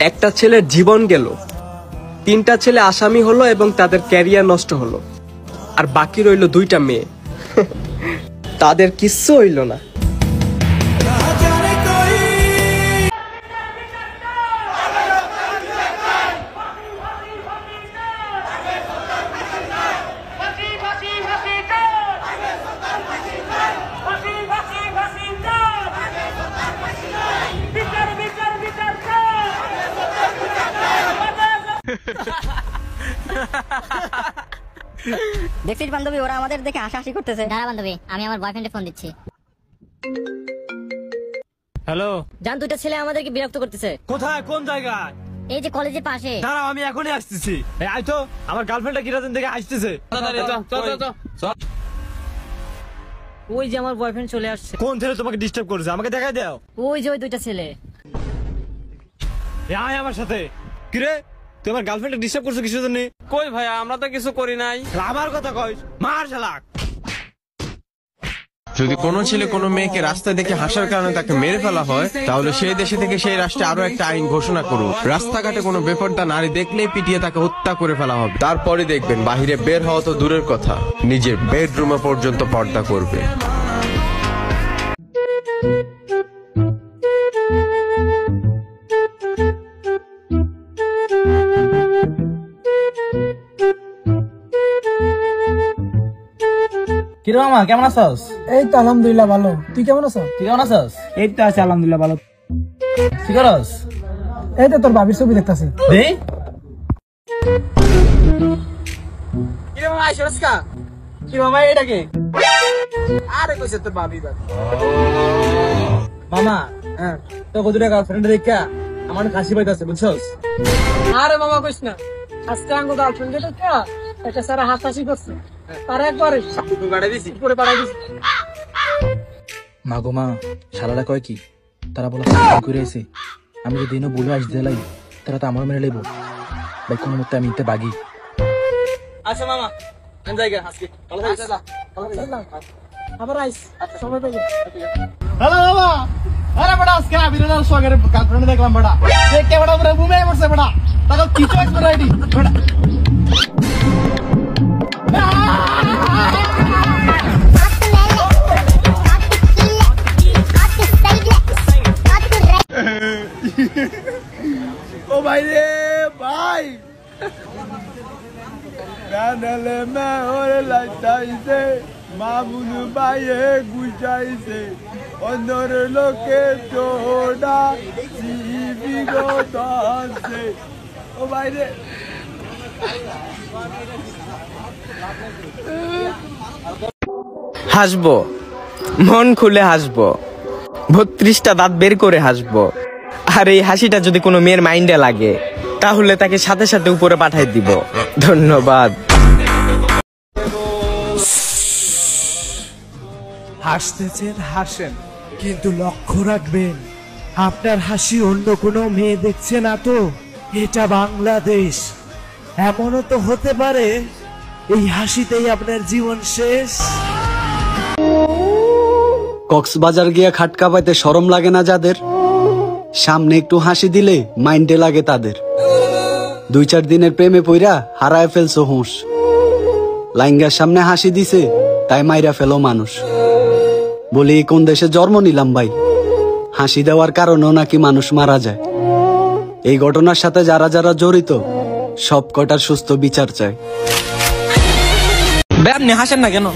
একটা ছেলের জীবন গেল, 3টা ছেলে আসামি হলো এবং তাদের ক্যারিয়ার নষ্ট হলো, আর বাকি রইল 2টা মেয়ে। তাদের কিচ্ছু হইল না। দেখছিস বান্ধবী, ওরা আমাদের দেখে হাসাহাসি করতেছে। দাঁড়া বান্ধবী, আমি আমার বয়ফ্রেন্ডে ফোন দিচ্ছি। হ্যালো জান, 2টা ছেলে আমাদেরকে বিরক্ত করতেছে। কোথায়, কোন জায়গায়? এই যে কলেজের পাশে। দাঁড়াও, আমি এখনই আসতেছি। এই আয় তো, আমার গার্লফ্রেন্ডটা কিরাদিন থেকে আসতেছে। ওই যে আমার বয়ফ্রেন্ড চলে আসছে। কোন ছেলে তোমাকে ডিস্টার্ব করেছে? আমাকে দেখাই দাও। ওই যে ওই 2টা ছেলে। এই আয় আমার সাথে। কিরে, তুই আমার গার্লফ্রেন্ডকে ডিস্টার্ব করছিস কিসের জন্য? কই ভাই, আমরা তো কিছু করি নাই। আমার কথা কইস, মার শালাক। যদি কোনো ছেলে কোনো মেয়েকে রাস্তায় দেখে হাসার কারণে তাকে মেরে ফেলা হয়, তাহলে সেই দেশে থেকে সেই রাষ্ট্রে আরো একটা আইন ঘোষণা করুক, রাস্তাঘাটে কোনো বেপরদা নারী দেখলেই পিটিয়ে তাকে হত্যা করে ফেলা হবে। তারপরে দেখবেন বাহিরে বের হওয়া তো দূরের কথা, নিজের বেডরুমে পর্যন্ত পর্দা করবে। কিরে মামা, কেমন আছস? এই তো আলহামদুলিল্লাহ ভালো। তুই কেমন আছো? তুই কেমন আছস? এই তো আছি আলহামদুলিল্লাহ ভালো। কি করস? এই তো তোর ভাবির ছবি দেখতাছি। দেই কিরে মামা, আইছস কা? কি মামা, এটা কে? আরে কইছে তোর ভাবি বাদ। মামা, হ্যাঁ তো কতটা গার্লফ্রেন্ড দেখা আমার কাশি পাইতাছে, বুঝছস? আরে মামা কইস না, আজকে আঙ্গো গার্লফ্রেন্ড যেটা কা এটা সারা হাসাহাসি করছে, তার একবারে তুই গাড়ি দিছি। পুরো পাড়াই দিছে। মা গো মা, শালারা কয় কি, তারা বলে করে আইছে, আমি যদি দিনও বলে আস দিলাই তারা তো আমার মেরে লইব। ভাই কোনো মতে আমি ইতে বাগি। আচ্ছা মামা, আমি যাই গে আজকে। ভালো থাকিস। আবার আইস সময় পাইলে। হ্যালো মামা। আরে বড়, আজকে আবিরের সঙ্গে গার্লফ্রেন্ড দেখলাম বড়। দেখে বড় পুরো ঘুমে পড়ছে বড়। তাকে কিছু এক করে আইডি বড়। ও ভাই রে ভাই, কানালে মে ওরে লাইতাইছে, মামুন ভাইয়ে গুজাইছে, অন্দর লোকে তোড়া সিবি গো দাসে। ও ভাই রে, হাসবো, মন খুলে হাসবো, 32টা দাঁত বের করে হাসবো। আর এই হাসিটা যদি কোনো মেয়ের মাইন্ডে লাগে, তাহলে তাকে সাথে সাথে উপরে পাঠাই দিব। ধন্যবাদ। হাসতেছেন হাসেন, কিন্তু লক্ষ্য রাখবেন আপনার হাসি অন্য কোনো মেয়ে দেখছে না তো। এটা বাংলাদেশ, এমনও তো হতে পারে এই হাসিতেই আপনার জীবন শেষ। কক্সবাজার গিয়া খাটকা পাইতে শরম লাগে না যাদের, সামনে একটু হাসি দিলে মাইন্ডে লাগে তাদের। 2-4 দিনের প্রেমে পইরা হারায় ফেলছো হুঁশ, লাইঙ্গার সামনে হাসি দিছে তাই মাইরা ফেলো মানুষ। বলি কোন দেশে জন্ম নিলাম ভাই, হাসি দেওয়ার কারণেও নাকি মানুষ মারা যায়। এই ঘটনার সাথে যারা যারা জড়িত সব কটার সুস্থ বিচার চায়। আপনি হাসেন না কেন?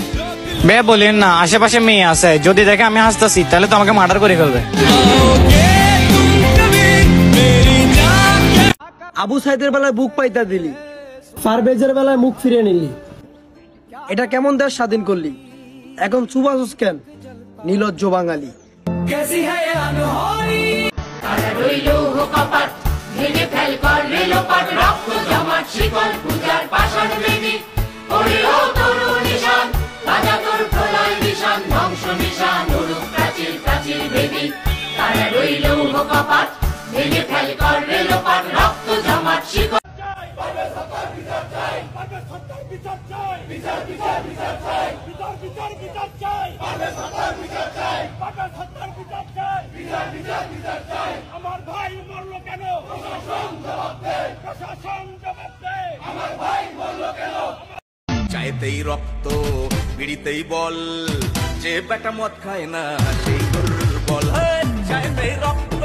বে বলেন না, আশেপাশে মেয়ে আছে, যদি দেখে আমি হাসতেছি তাহলে তো আমাকে মার্ডার করে ফেলবে। আবু সাইদের বেলায় বুক পাইতা দিলি, পারভেজের বেলায় মুখ ফিরে নিলি। এটা কেমন দেশ স্বাধীন করলি? এখন চুবাসুস কেন, নির্লজ্জ বাঙালি। আমার ভাই মরলো কেন? চাইতেই রক্ত বিড়িতেই বল, যে বেটা মদ খায় না সেই দুর্বল। চাইতেই রক্ত